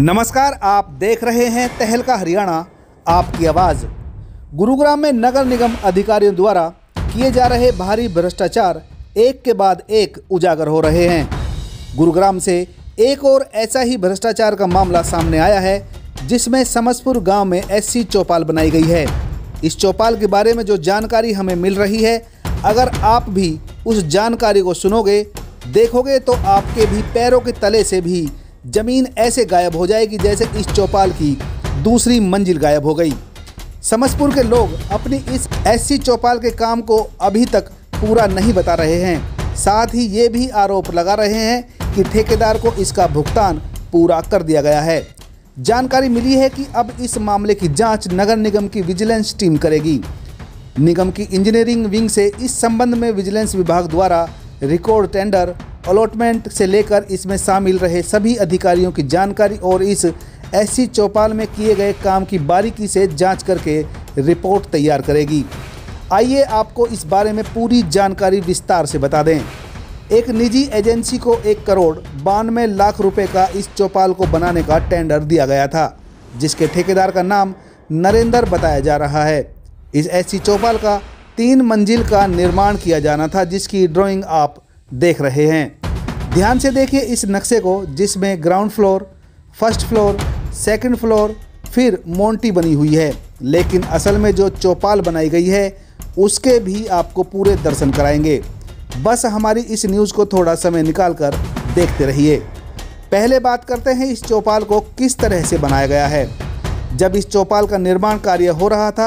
नमस्कार, आप देख रहे हैं तहलका हरियाणा, आपकी आवाज़। गुरुग्राम में नगर निगम अधिकारियों द्वारा किए जा रहे भारी भ्रष्टाचार एक के बाद एक उजागर हो रहे हैं। गुरुग्राम से एक और ऐसा ही भ्रष्टाचार का मामला सामने आया है, जिसमें समसपुर गांव में एससी चौपाल बनाई गई है। इस चौपाल के बारे में जो जानकारी हमें मिल रही है, अगर आप भी उस जानकारी को सुनोगे, देखोगे तो आपके भी पैरों के तले से भी जमीन ऐसे गायब हो जाएगी जैसे इस चौपाल की दूसरी मंजिल गायब हो गई। समसपुर के लोग अपनी इस एससी चौपाल के काम को अभी तक पूरा नहीं बता रहे हैं। साथ ही ये भी आरोप लगा रहे हैं कि ठेकेदार को इसका भुगतान पूरा कर दिया गया है। जानकारी मिली है कि अब इस मामले की जांच नगर निगम की विजिलेंस टीम करेगी। निगम की इंजीनियरिंग विंग से इस संबंध में विजिलेंस विभाग द्वारा रिकॉर्ड टेंडर अलॉटमेंट से लेकर इसमें शामिल रहे सभी अधिकारियों की जानकारी और इस एससी चौपाल में किए गए काम की बारीकी से जांच करके रिपोर्ट तैयार करेगी। आइए आपको इस बारे में पूरी जानकारी विस्तार से बता दें। एक निजी एजेंसी को 1,92,00,000 रुपए का इस चौपाल को बनाने का टेंडर दिया गया था, जिसके ठेकेदार का नाम नरेंद्र बताया जा रहा है। इस एससी चौपाल का 3 मंजिल का निर्माण किया जाना था, जिसकी ड्राइंग आप देख रहे हैं। ध्यान से देखिए इस नक्शे को, जिसमें ground floor, first floor, second floor, फिर मोंटी बनी हुई है। लेकिन असल में जो चौपाल बनाई गई है उसके भी आपको पूरे दर्शन कराएंगे। बस हमारी इस न्यूज़ को थोड़ा समय निकालकर देखते रहिए। पहले बात करते हैं इस चौपाल को किस तरह से बनाया गया है। जब इस चौपाल का निर्माण कार्य हो रहा था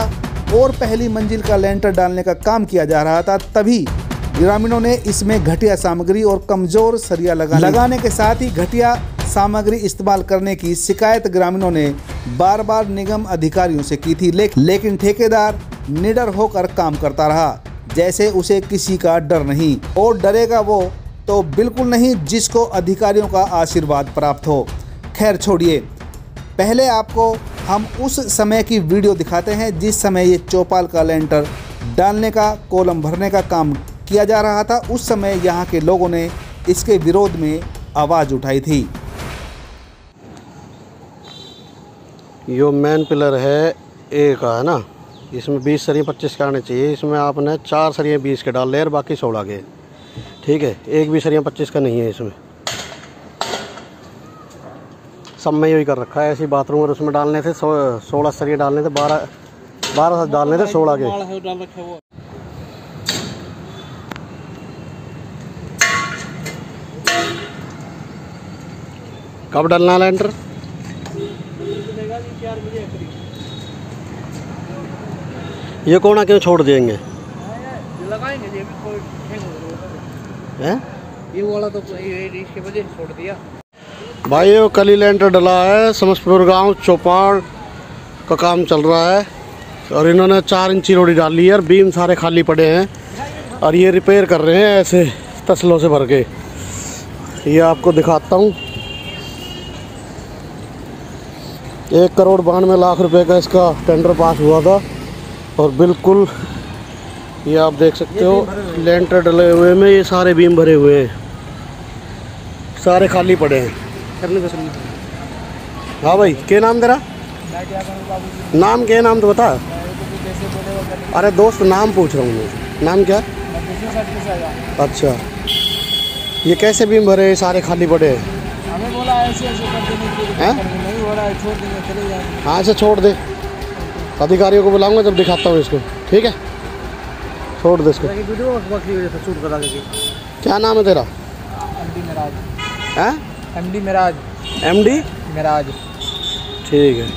और पहली मंजिल का लेंटर डालने का काम किया जा रहा था, तभी ग्रामीणों ने इसमें घटिया सामग्री और कमज़ोर सरिया लगाने के साथ ही घटिया सामग्री इस्तेमाल करने की शिकायत ग्रामीणों ने बार बार निगम अधिकारियों से की थी। लेकिन ठेकेदार निडर होकर काम करता रहा, जैसे उसे किसी का डर नहीं। और डरेगा वो तो बिल्कुल नहीं जिसको अधिकारियों का आशीर्वाद प्राप्त हो। खैर छोड़िए, पहले आपको हम उस समय की वीडियो दिखाते हैं जिस समय ये चौपाल का लेंटर डालने का, कॉलम भरने का काम किया जा रहा था। उस समय यहाँ के लोगों ने इसके विरोध में आवाज़ उठाई थी। यो मेन पिलर है ए का, है ना। इसमें 20 सरिये 25 के आने चाहिए। इसमें आपने 4 सरिये 20 के डाल ले और बाकी 16 के, ठीक है। एक भी सरिया 25 का नहीं है इसमें। सब में यही कर रखा है। ऐसी बाथरूम और उसमें डालने थे 16 सरिये डालने थे, 12 डालने थे 16 के। कब डालना लेंटर? ये कोना क्यों छोड़ देंगे? लगाएंगे ये भी कोई हैं? ये वाला तो इसके वजह से छोड़ दिया भाई। ये कल ही लेंटर डला है। समसपुर गांव चौपाल का काम चल रहा है और इन्होंने 4 इंची रोड़ी डाली है और बीम सारे खाली पड़े हैं और ये रिपेयर कर रहे हैं ऐसे तसलों से भर के। ये आपको दिखाता हूँ। 1,92,00,000 रुपए का इसका टेंडर पास हुआ था और बिल्कुल ये आप देख सकते हो लेंटर डले हुए में ये सारे बीम भरे हुए हैं, सारे खाली पड़े हैं। हाँ भाई, क्या नाम तेरा? नाम क्या नाम तो बता। अरे दोस्त, नाम पूछ रहा हूँ मैं। नाम क्या? अच्छा, ये कैसे बीम भरे सारे खाली पड़े हैं? हमें बोला ऐसे कर देने नहीं हो रहा है, छोड़ देंगे, चले जाएंगे। हाँ, ऐसे छोड़ दे। अधिकारियों को बुलाऊंगा जब दिखाता हूँ इसको, ठीक है। छोड़ दे इसको। क्या नाम है तेरा? एमडी मिराज। हैं? एमडी मिराज। एमडी मिराज, ठीक है।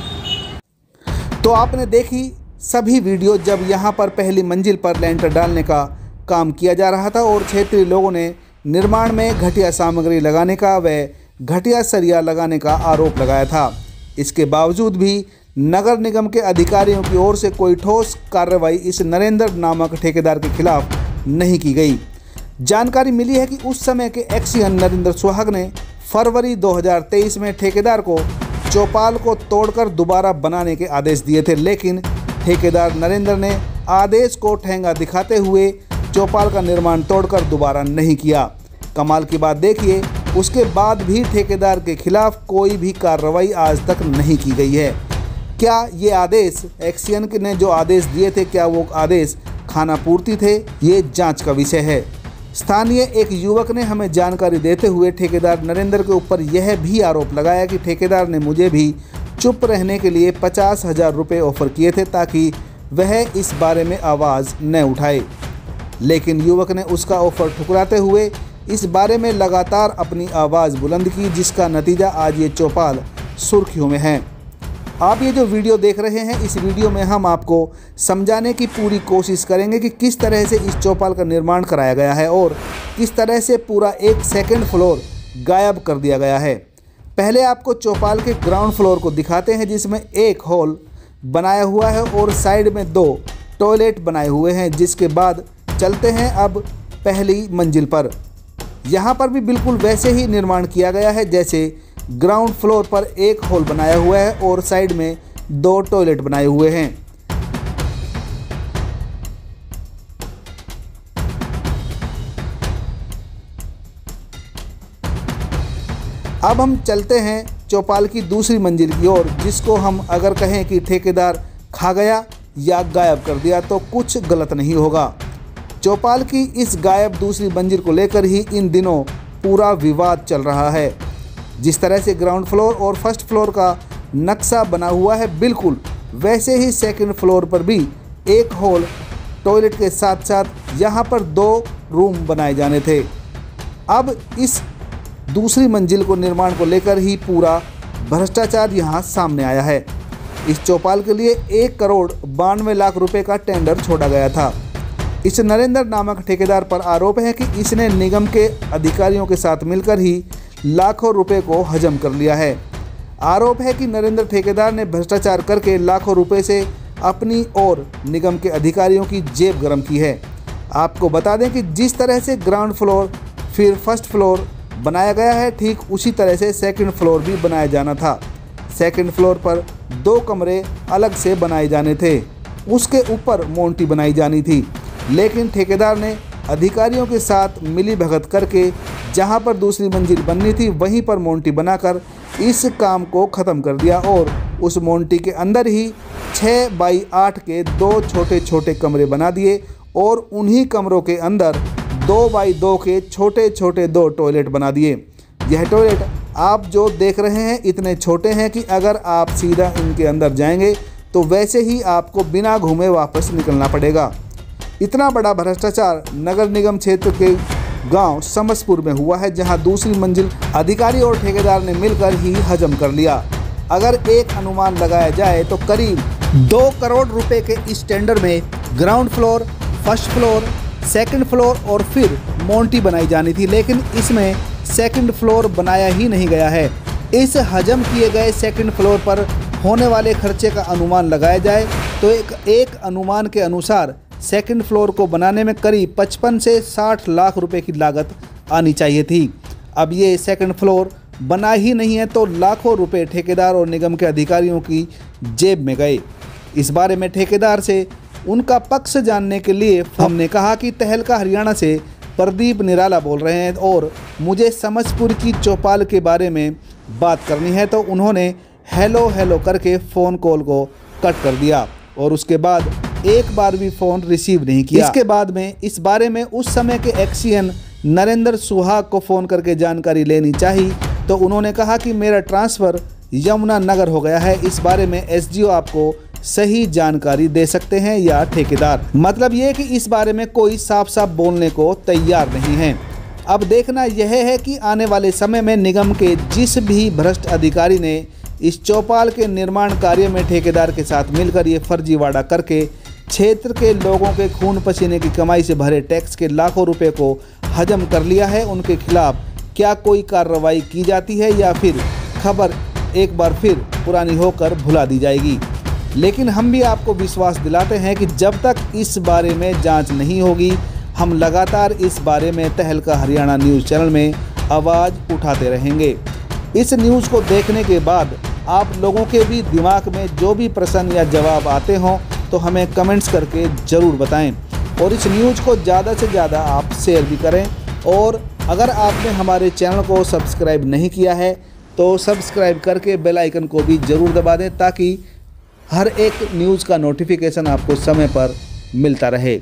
तो आपने देखी सभी वीडियो जब यहाँ पर पहली मंजिल पर लेंटर डालने का काम किया जा रहा था और क्षेत्रीय लोगों ने निर्माण में घटिया सामग्री लगाने का व घटिया सरिया लगाने का आरोप लगाया था। इसके बावजूद भी नगर निगम के अधिकारियों की ओर से कोई ठोस कार्रवाई इस नरेंद्र नामक ठेकेदार के खिलाफ नहीं की गई। जानकारी मिली है कि उस समय के एक्सीएन नरेंद्र सुहाग ने फरवरी 2023 में ठेकेदार को चौपाल को तोड़कर दोबारा बनाने के आदेश दिए थे, लेकिन ठेकेदार नरेंद्र ने आदेश को ठेंगा दिखाते हुए चौपाल का निर्माण तोड़कर दोबारा नहीं किया। कमाल की बात देखिए, उसके बाद भी ठेकेदार के खिलाफ कोई भी कार्रवाई आज तक नहीं की गई है। क्या ये आदेश एक्सियन ने जो आदेश दिए थे, क्या वो आदेश खानापूर्ति थे? ये जांच का विषय है। स्थानीय एक युवक ने हमें जानकारी देते हुए ठेकेदार नरेंद्र के ऊपर यह भी आरोप लगाया कि ठेकेदार ने मुझे भी चुप रहने के लिए 50,000 रुपये ऑफर किए थे ताकि वह इस बारे में आवाज़ न उठाए, लेकिन युवक ने उसका ऑफर ठुकराते हुए इस बारे में लगातार अपनी आवाज़ बुलंद की, जिसका नतीजा आज ये चौपाल सुर्खियों में है। आप ये जो वीडियो देख रहे हैं, इस वीडियो में हम आपको समझाने की पूरी कोशिश करेंगे कि किस तरह से इस चौपाल का निर्माण कराया गया है और किस तरह से पूरा एक सेकंड फ्लोर गायब कर दिया गया है। पहले आपको चौपाल के ग्राउंड फ्लोर को दिखाते हैं, जिसमें एक हॉल बनाया हुआ है और साइड में 2 टॉयलेट बनाए हुए हैं। जिसके बाद चलते हैं अब पहली मंजिल पर। यहाँ पर भी बिल्कुल वैसे ही निर्माण किया गया है जैसे ग्राउंड फ्लोर पर एक हॉल बनाया हुआ है और साइड में 2 टॉयलेट बनाए हुए हैं। अब हम चलते हैं चौपाल की दूसरी मंजिल की ओर, जिसको हम अगर कहें कि ठेकेदार खा गया या गायब कर दिया तो कुछ गलत नहीं होगा। चौपाल की इस गायब दूसरी मंजिल को लेकर ही इन दिनों पूरा विवाद चल रहा है। जिस तरह से ग्राउंड फ्लोर और फर्स्ट फ्लोर का नक्शा बना हुआ है, बिल्कुल वैसे ही सेकंड फ्लोर पर भी एक हॉल टॉयलेट के साथ साथ यहाँ पर 2 रूम बनाए जाने थे। अब इस दूसरी मंजिल को निर्माण को लेकर ही पूरा भ्रष्टाचार यहाँ सामने आया है। इस चौपाल के लिए 1,92,00,000 रुपये का टेंडर छोड़ा गया था। इस नरेंद्र नामक ठेकेदार पर आरोप है कि इसने निगम के अधिकारियों के साथ मिलकर ही लाखों रुपए को हजम कर लिया है। आरोप है कि नरेंद्र ठेकेदार ने भ्रष्टाचार करके लाखों रुपए से अपनी और निगम के अधिकारियों की जेब गर्म की है। आपको बता दें कि जिस तरह से ग्राउंड फ्लोर फिर फर्स्ट फ्लोर बनाया गया है, ठीक उसी तरह से सेकंड फ्लोर भी बनाया जाना था। सेकंड फ्लोर पर 2 कमरे अलग से बनाए जाने थे, उसके ऊपर मोंटी बनाई जानी थी, लेकिन ठेकेदार ने अधिकारियों के साथ मिलीभगत करके जहां पर दूसरी मंजिल बननी थी वहीं पर मोंटी बनाकर इस काम को ख़त्म कर दिया और उस मोंटी के अंदर ही 6 बाई 8 के 2 छोटे छोटे कमरे बना दिए और उन्हीं कमरों के अंदर 2 बाई 2 के छोटे छोटे 2 टॉयलेट बना दिए। यह टॉयलेट आप जो देख रहे हैं इतने छोटे हैं कि अगर आप सीधा इनके अंदर जाएंगे तो वैसे ही आपको बिना घूमे वापस निकलना पड़ेगा। इतना बड़ा भ्रष्टाचार नगर निगम क्षेत्र के गांव समसपुर में हुआ है, जहां दूसरी मंजिल अधिकारी और ठेकेदार ने मिलकर ही हजम कर लिया। अगर एक अनुमान लगाया जाए तो करीब 2 करोड़ रुपए के इस टेंडर में ground floor, first floor, second floor और फिर मोंटी बनाई जानी थी, लेकिन इसमें सेकंड फ्लोर बनाया ही नहीं गया है। इस हजम किए गए सेकंड फ्लोर पर होने वाले खर्चे का अनुमान लगाया जाए तो एक अनुमान के अनुसार सेकंड फ्लोर को बनाने में करीब 55 से 60 लाख रुपए की लागत आनी चाहिए थी। अब ये सेकंड फ्लोर बना ही नहीं है तो लाखों रुपए ठेकेदार और निगम के अधिकारियों की जेब में गए। इस बारे में ठेकेदार से उनका पक्ष जानने के लिए हमने कहा कि तहलका हरियाणा से प्रदीप निराला बोल रहे हैं और मुझे समसपुर की चौपाल के बारे में बात करनी है, तो उन्होंने हेलो हेलो करके फ़ोन कॉल को कट कर दिया और उसके बाद एक बार भी फ़ोन रिसीव नहीं किया। इसके बाद में इस बारे में उस समय के एक्सियन नरेंद्र सुहाग को फ़ोन करके जानकारी लेनी चाहिए, तो उन्होंने कहा कि मेरा ट्रांसफ़र यमुनानगर हो गया है, इस बारे में एसडीओ आपको सही जानकारी दे सकते हैं या ठेकेदार। मतलब ये कि इस बारे में कोई साफ साफ बोलने को तैयार नहीं है। अब देखना यह है कि आने वाले समय में निगम के जिस भी भ्रष्ट अधिकारी ने इस चौपाल के निर्माण कार्य में ठेकेदार के साथ मिलकर ये फर्जीवाड़ा करके क्षेत्र के लोगों के खून पसीने की कमाई से भरे टैक्स के लाखों रुपए को हजम कर लिया है, उनके खिलाफ क्या कोई कार्रवाई की जाती है या फिर खबर एक बार फिर पुरानी होकर भुला दी जाएगी। लेकिन हम भी आपको विश्वास दिलाते हैं कि जब तक इस बारे में जांच नहीं होगी, हम लगातार इस बारे में तहलका हरियाणा न्यूज़ चैनल में आवाज़ उठाते रहेंगे। इस न्यूज़ को देखने के बाद आप लोगों के भी दिमाग में जो भी प्रश्न या जवाब आते हों तो हमें कमेंट्स करके ज़रूर बताएं और इस न्यूज़ को ज़्यादा से ज़्यादा आप शेयर भी करें और अगर आपने हमारे चैनल को सब्सक्राइब नहीं किया है तो सब्सक्राइब करके बेल आइकन को भी ज़रूर दबा दें ताकि हर एक न्यूज़ का नोटिफिकेशन आपको समय पर मिलता रहे।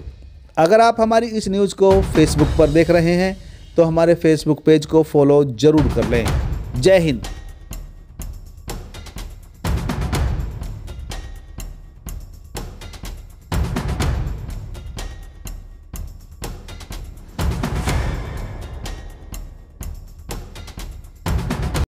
अगर आप हमारी इस न्यूज़ को फेसबुक पर देख रहे हैं तो हमारे फेसबुक पेज को फॉलो ज़रूर कर लें। जय हिंद।